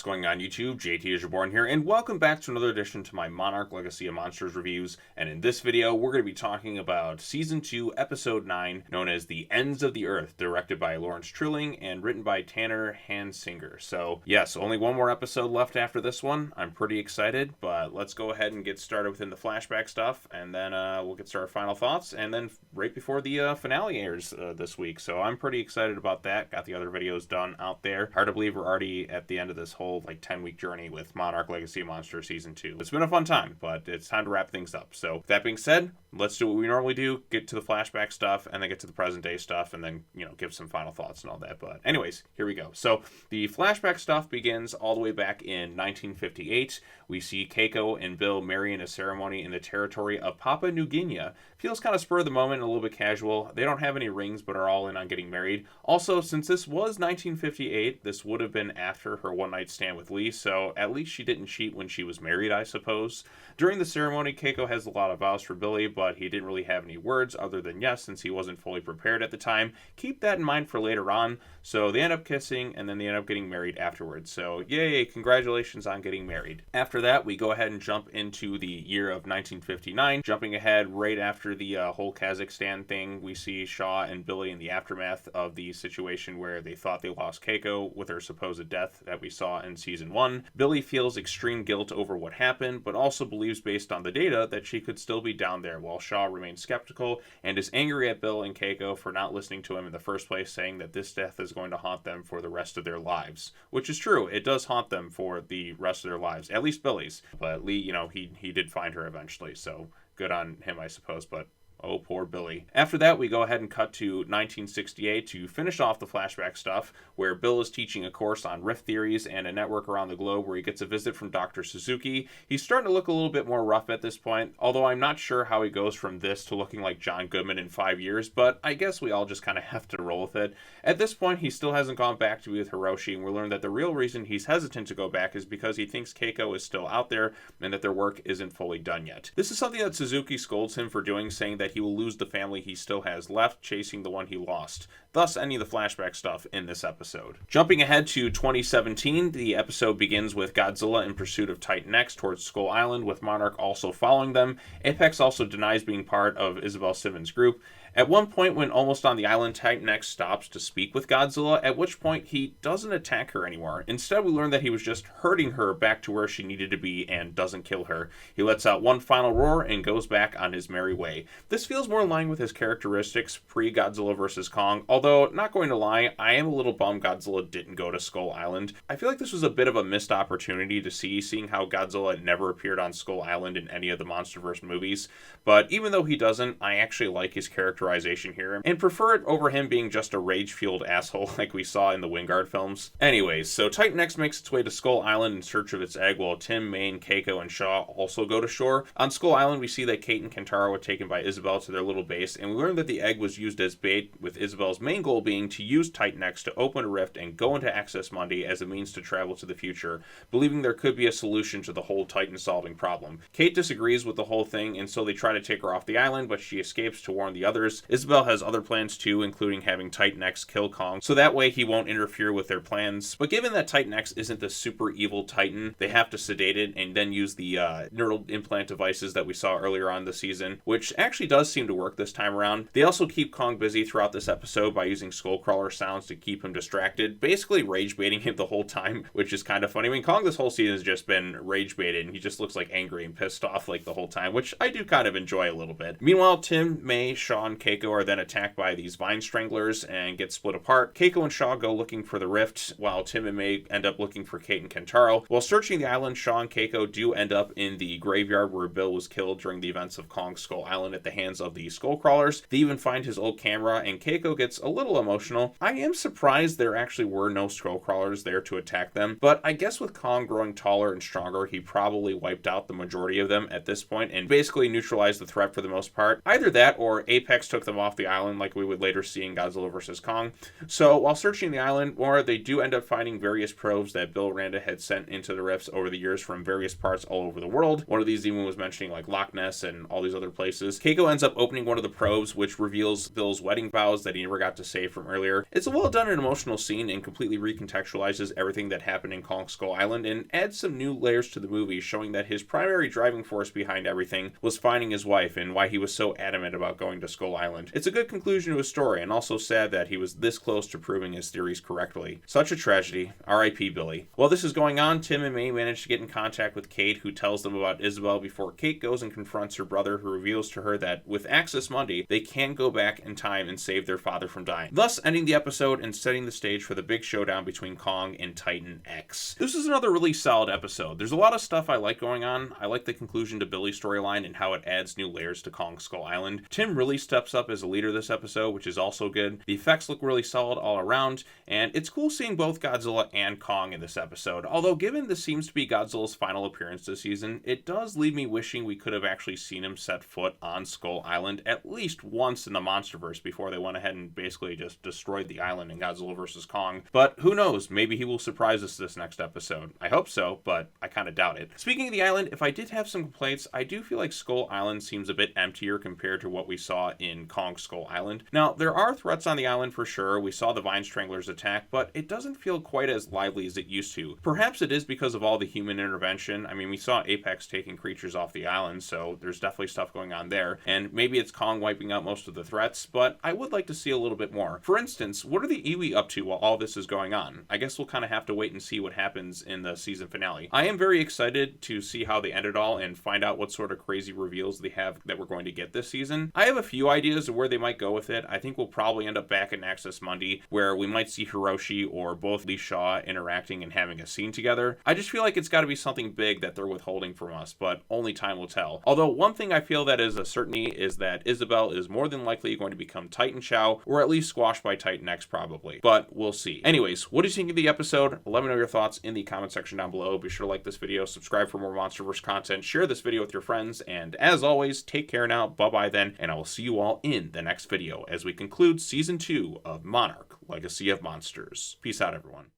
What's going on YouTube? JT is Reborn here, and welcome back to another edition to my Monarch Legacy of Monsters reviews. And in this video, we're going to be talking about Season 2, Episode 9, known as The Ends of the Earth, directed by Lawrence Trilling and written by Tanner Hansinger. So, yes, only one more episode left after this one. I'm pretty excited, but let's go ahead and get started within the flashback stuff, and then we'll get to our final thoughts, and then right before the finale airs this week. So I'm pretty excited about that. Got the other videos done out there. Hard to believe we're already at the end of this whole 10-week journey with Monarch Legacy of Monsters Season 2. It's been a fun time, but it's time to wrap things up. So that being said, let's do what we normally do, get to the flashback stuff, and then get to the present day stuff, and then, give some final thoughts and all that. But anyways, here we go. So the flashback stuff begins all the way back in 1958. We see Keiko and Bill marry in a ceremony in the territory of Papua New Guinea. Feels kind of spur of the moment, a little bit casual. They don't have any rings, but are all in on getting married. Also, since this was 1958, this would have been after her one-night stand with Lee, so at least she didn't cheat when she was married, I suppose. During the ceremony, Keiko has a lot of vows for Billy, but he didn't really have any words other than yes, since he wasn't fully prepared at the time. Keep that in mind for later on. So they end up kissing, and then they end up getting married afterwards. So yay, congratulations on getting married. After that, we go ahead and jump into the year of 1959. Jumping ahead right after the whole Kazakhstan thing, we see Shaw and Billy in the aftermath of the situation where they thought they lost Keiko with her supposed death that we saw in Season 1. Billy feels extreme guilt over what happened, but also believes based on the data that she could still be down there, while Shaw remains skeptical and is angry at Bill and Keiko for not listening to him in the first place, saying that this death is going to haunt them for the rest of their lives. Which is true, it does haunt them for the rest of their lives, at least Billy's. But Lee, he did find her eventually, so good on him, I suppose, but oh, poor Billy. After that, we go ahead and cut to 1968 to finish off the flashback stuff, where Bill is teaching a course on rift theories and a network around the globe where he gets a visit from Dr. Suzuki. He's starting to look a little bit more rough at this point, although I'm not sure how he goes from this to looking like John Goodman in 5 years, but I guess we all just kind of have to roll with it. At this point, he still hasn't gone back to be with Hiroshi, and we learn that the real reason he's hesitant to go back is because he thinks Keiko is still out there and that their work isn't fully done yet. This is something that Suzuki scolds him for doing, saying that he will lose the family he still has left, chasing the one he lost. Thus, any of the flashback stuff in this episode. Jumping ahead to 2017, the episode begins with Godzilla in pursuit of Titan X towards Skull Island, with Monarch also following them. Apex also denies being part of Isabel Simmons' group. At one point, when almost on the island, Titan X stops to speak with Godzilla, at which point he doesn't attack her anymore. Instead, we learn that he was just herding her back to where she needed to be and doesn't kill her. He lets out one final roar and goes back on his merry way. This feels more in line with his characteristics pre-Godzilla vs. Kong, although, not going to lie, I am a little bummed Godzilla didn't go to Skull Island. I feel like this was a bit of a missed opportunity to seeing how Godzilla never appeared on Skull Island in any of the MonsterVerse movies, but even though he doesn't, I actually like his characterization here, and prefer it over him being just a rage-fueled asshole like we saw in the Wingard films. Anyways, so Titan X makes its way to Skull Island in search of its egg, while Tim, Maine, Keiko, and Shaw also go to shore. On Skull Island, we see that Kate and Kentaro were taken by Isabel to their little base, and we learn that the egg was used as bait, with Isabel's main goal being to use Titan X to open a rift and go into Access Monday as a means to travel to the future, believing there could be a solution to the whole Titan-solving problem. Kate disagrees with the whole thing, and so they try to take her off the island, but she escapes to warn the others. Isabel has other plans too, including having Titan X kill Kong, so that way he won't interfere with their plans. But given that Titan X isn't the super evil Titan, they have to sedate it and then use the neural implant devices that we saw earlier on the season, which actually does seem to work this time around. They also keep Kong busy throughout this episode by using skullcrawler sounds to keep him distracted, basically rage baiting him the whole time, which is kind of funny. I mean, Kong this whole season has just been rage baited, and he just looks like angry and pissed off the whole time, which I do kind of enjoy a little bit. Meanwhile, Tim, May, Shaw, and Keiko are then attacked by these vine stranglers and get split apart. Keiko and Shaw go looking for the rift, while Tim and May end up looking for Kate and Kentaro. While searching the island, Shaw and Keiko do end up in the graveyard where Bill was killed during the events of Kong Skull Island at the hands of the Skullcrawlers. They even find his old camera, and Keiko gets a little emotional. I am surprised there actually were no Skullcrawlers there to attack them, but I guess with Kong growing taller and stronger, he probably wiped out the majority of them at this point and basically neutralized the threat for the most part. Either that, or Apex took them off the island like we would later see in Godzilla vs. Kong. So while searching the island more, they do end up finding various probes that Bill Randa had sent into the rifts over the years from various parts all over the world. One of these even was mentioning Loch Ness and all these other places. Keiko ends up opening one of the probes, which reveals Bill's wedding vows that he never got to say from earlier. It's a well done and emotional scene and completely recontextualizes everything that happened in Kong Skull Island and adds some new layers to the movie, showing that his primary driving force behind everything was finding his wife and why he was so adamant about going to Skull Island. It's a good conclusion to his story, and also sad that he was this close to proving his theories correctly. Such a tragedy. R.I.P. Billy. While this is going on, Tim and May manage to get in contact with Kate, who tells them about Isabel before Kate goes and confronts her brother, who reveals to her that with Access Monday, they can go back in time and save their father from dying, thus ending the episode and setting the stage for the big showdown between Kong and Titan X. This is another really solid episode. There's a lot of stuff I like going on. I like the conclusion to Billy's storyline and how it adds new layers to Kong Skull Island. Tim really steps up as a leader this episode, which is also good. The effects look really solid all around, and it's cool seeing both Godzilla and Kong in this episode. Although given this seems to be Godzilla's final appearance this season, it does leave me wishing we could have actually seen him set foot on Skull Island at least once in the Monsterverse before they went ahead and basically just destroyed the island in Godzilla vs. Kong. But who knows, maybe he will surprise us this next episode. I hope so, but I kind of doubt it. Speaking of the island, if I did have some complaints, I do feel like Skull Island seems a bit emptier compared to what we saw in Kong Skull Island. Now, there are threats on the island for sure. We saw the Vine Stranglers attack, but it doesn't feel quite as lively as it used to. Perhaps it is because of all the human intervention. I mean, we saw Apex taking creatures off the island, so there's definitely stuff going on there. And maybe it's Kong wiping out most of the threats, but I would like to see a little bit more. For instance, what are the Iwi up to while all this is going on? I guess we'll kind of have to wait and see what happens in the season finale. I am very excited to see how they end it all and find out what sort of crazy reveals they have that we're going to get this season. I have a few ideas of where they might go with it. I think we'll probably end up back in Access Monday, where we might see Hiroshi or both Lee Shaw interacting and having a scene together. I just feel like it's got to be something big that they're withholding from us, but only time will tell. Although one thing I feel that is a certainty is that Isabel is more than likely going to become Titan Chow, or at least squashed by Titan X probably, but we'll see. Anyways, what do you think of the episode? Let me know your thoughts in the comment section down below. Be sure to like this video, subscribe for more Monsterverse content, share this video with your friends, and as always, take care now, bye-bye then, and I will see you all in the next video as we conclude Season 2 of Monarch Legacy of Monsters. Peace out, everyone.